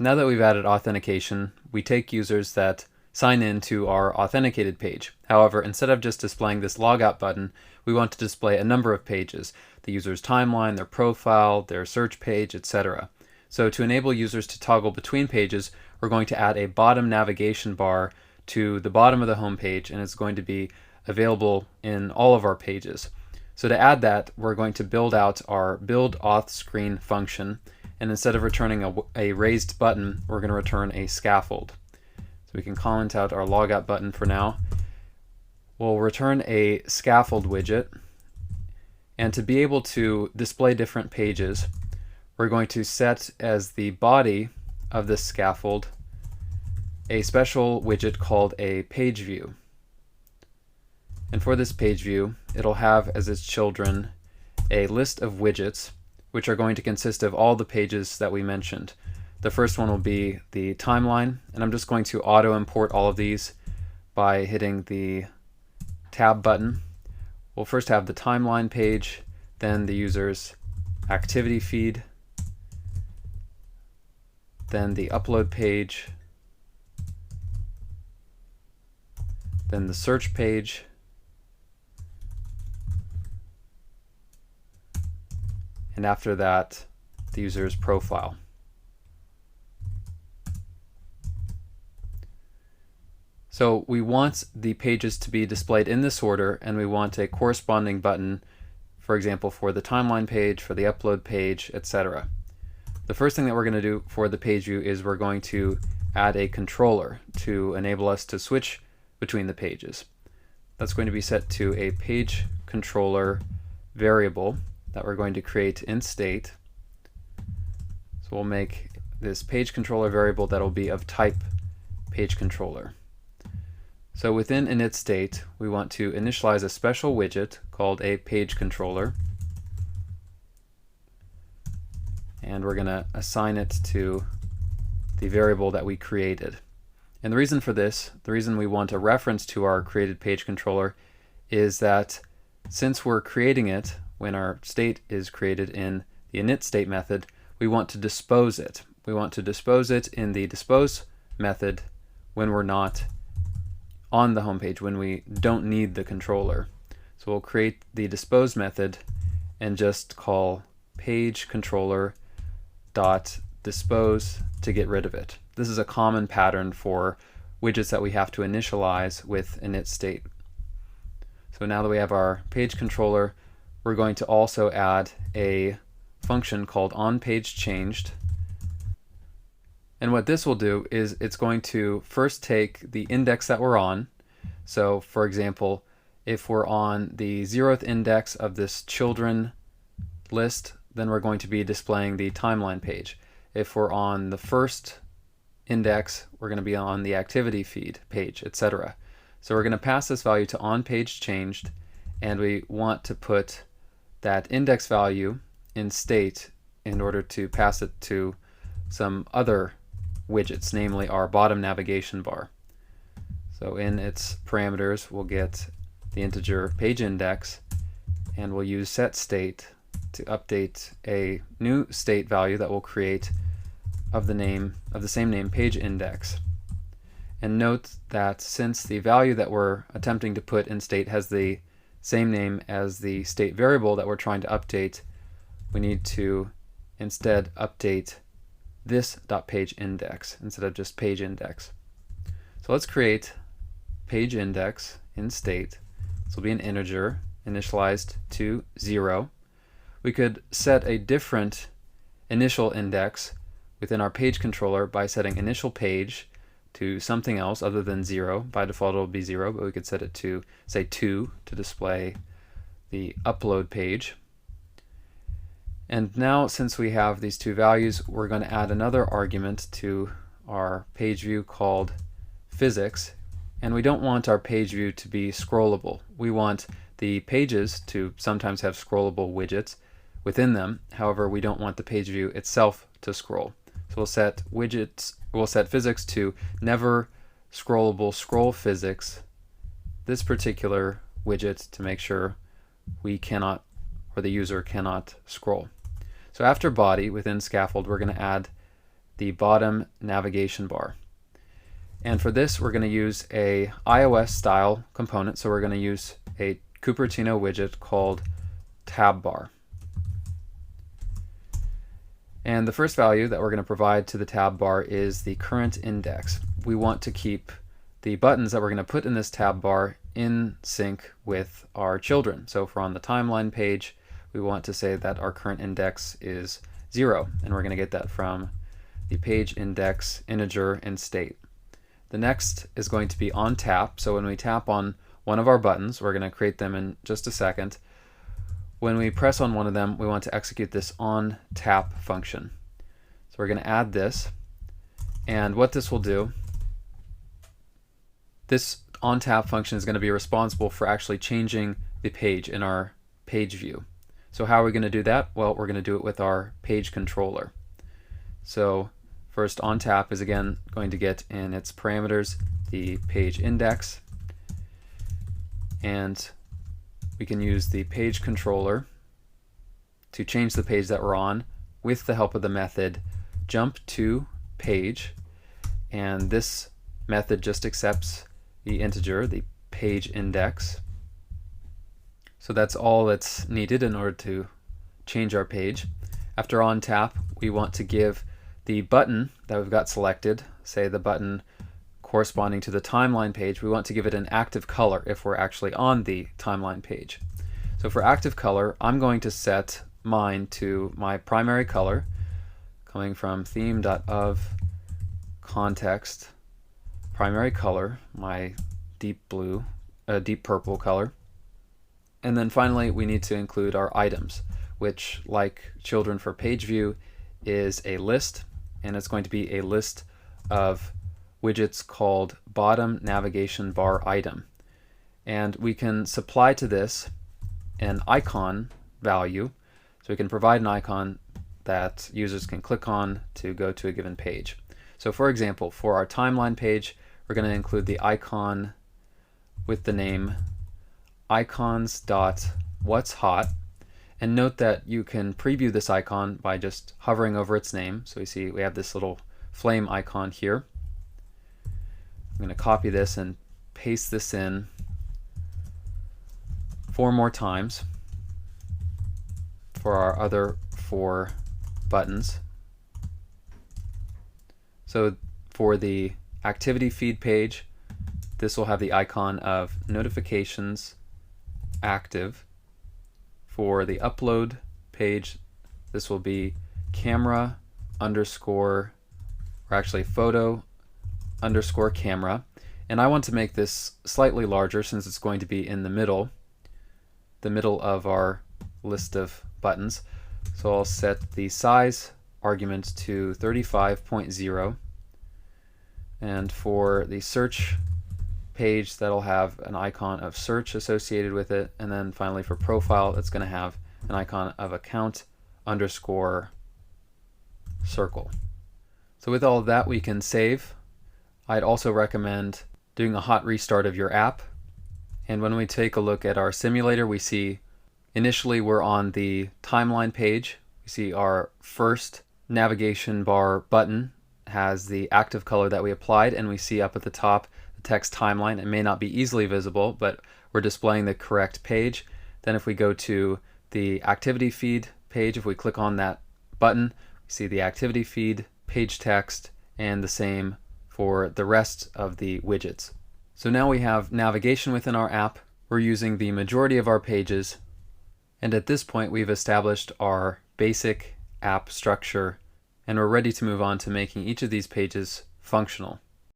Now that we've added authentication, we take users that sign in to our authenticated page. However, instead of just displaying this logout button, we want to display a number of pages: the user's timeline, their profile, their search page, etc. So to enable users to toggle between pages, we're going to add a bottom navigation bar to the bottom of the home page, and it's going to be available in all of our pages. So to add that, we're going to build out our build auth screen function, and instead of returning a raised button, we're going to return a scaffold. So we can comment out our logout button for now. We'll return a scaffold widget, and to be able to display different pages, we're going to set as the body of this scaffold a special widget called a page view. And for this page view, it'll have as its children a list of widgets, which are going to consist of all the pages that we mentioned. The first one will be the timeline, and I'm just going to auto import all of these by hitting the tab button. We'll first have the timeline page, then the user's activity feed, then the upload page, then the search page, and after that, the user's profile. So we want the pages to be displayed in this order, and we want a corresponding button, for example, for the timeline page, for the upload page, etc. The first thing that we're going to do for the page view is we're going to add a controller to enable us to switch between the pages. That's going to be set to a page controller variable that we're going to create in state. So we'll make this page controller variable that will be of type page controller. So within init state, we want to initialize a special widget called a page controller, and we're going to assign it to the variable that we created. And the reason for this, the reason we want a reference to our created page controller, is that since we're creating it when our state is created in the init state method, we want to dispose it. We want to dispose it in the dispose method when we're not on the home page, when we don't need the controller. So we'll create the dispose method and just call page controller dot dispose to get rid of it. This is a common pattern for widgets that we have to initialize with init state. So now that we have our page controller, we're going to also add a function called onPageChanged. And what this will do is it's going to first take the index that we're on. So for example, if we're on the 0th index of this children list, then we're going to be displaying the timeline page. If we're on the first index, we're going to be on the activity feed page, etc. So we're going to pass this value to onPageChanged, and we want to put that index value in state in order to pass it to some other widgets, namely our bottom navigation bar. So in its parameters, we'll get the integer page index, and we'll use setState to update a new state value that we'll create of the same name, page index. And note that since the value that we're attempting to put in state has the same name as the state variable that we're trying to update, we need to instead update this .page index instead of just page index. So let's create page index in state. This will be an integer initialized to 0. We could set a different initial index within our page controller by setting initial page to something else other than 0. By default it'll be 0, but we could set it to, say, 2 to display the upload page. And now, since we have these two values, we're going to add another argument to our page view called physics. And we don't want our page view to be scrollable. We want the pages to sometimes have scrollable widgets within them. However, we don't want the page view itself to scroll. So we'll set physics to never scrollable scroll physics, this particular widget, to make sure we cannot, or the user cannot, scroll. So after body within scaffold, we're going to add the bottom navigation bar. And for this, we're going to use a iOS style component. So we're going to use a Cupertino widget called tab bar. And the first value that we're going to provide to the tab bar is the current index. We want to keep the buttons that we're going to put in this tab bar in sync with our children. So if we're on the timeline page, we want to say that our current index is 0, and we're going to get that from the page index integer and state. The next is going to be on tap. So when we tap on one of our buttons, we're going to create them in just a second. When we press on one of them, we want to execute this on tap function. So we're going to add this, and what this will do, this on tap function is going to be responsible for actually changing the page in our page view. So how are we going to do that? Well, we're going to do it with our page controller. So first, on tap is again going to get in its parameters the page index, and we can use the page controller to change the page that we're on with the help of the method jump to page, and this method just accepts the integer, the page index. So that's all that's needed in order to change our page. After on tap, we want to give the button that we've got selected, say the button corresponding to the timeline page, we want to give it an active color if we're actually on the timeline page. So for active color, I'm going to set mine to my primary color, coming from theme.of context primary color, my deep blue, deep purple color. And then finally, we need to include our items, which, like children for page view, is a list, and it's going to be a list of widgets called bottom navigation bar item. And we can supply to this an icon value, so we can provide an icon that users can click on to go to a given page. So for example, for our timeline page, we're going to include the icon with the name icons.what'shot, and note that you can preview this icon by just hovering over its name. So we see we have this little flame icon here. I'm going to copy this and paste this in 4 more times for our other 4 buttons. So for the activity feed page, this will have the icon of notifications active. For the upload page, this will be camera underscore, or actually photo underscore camera. And I want to make this slightly larger since it's going to be in the middle of our list of buttons. So I'll set the size argument to 35.0. And for the search page, that'll have an icon of search associated with it. And then finally for profile, it's going to have an icon of account underscore circle. So with all of that, we can save. I'd also recommend doing a hot restart of your app. And when we take a look at our simulator, we see initially we're on the timeline page. We see our first navigation bar button has the active color that we applied, and we see up at the top the text timeline. It may not be easily visible, but we're displaying the correct page. Then if we go to the activity feed page, if we click on that button, we see the activity feed, page text, and the same for the rest of the widgets. So now we have navigation within our app. We're using the majority of our pages, and at this point we've established our basic app structure, and we're ready to move on to making each of these pages functional.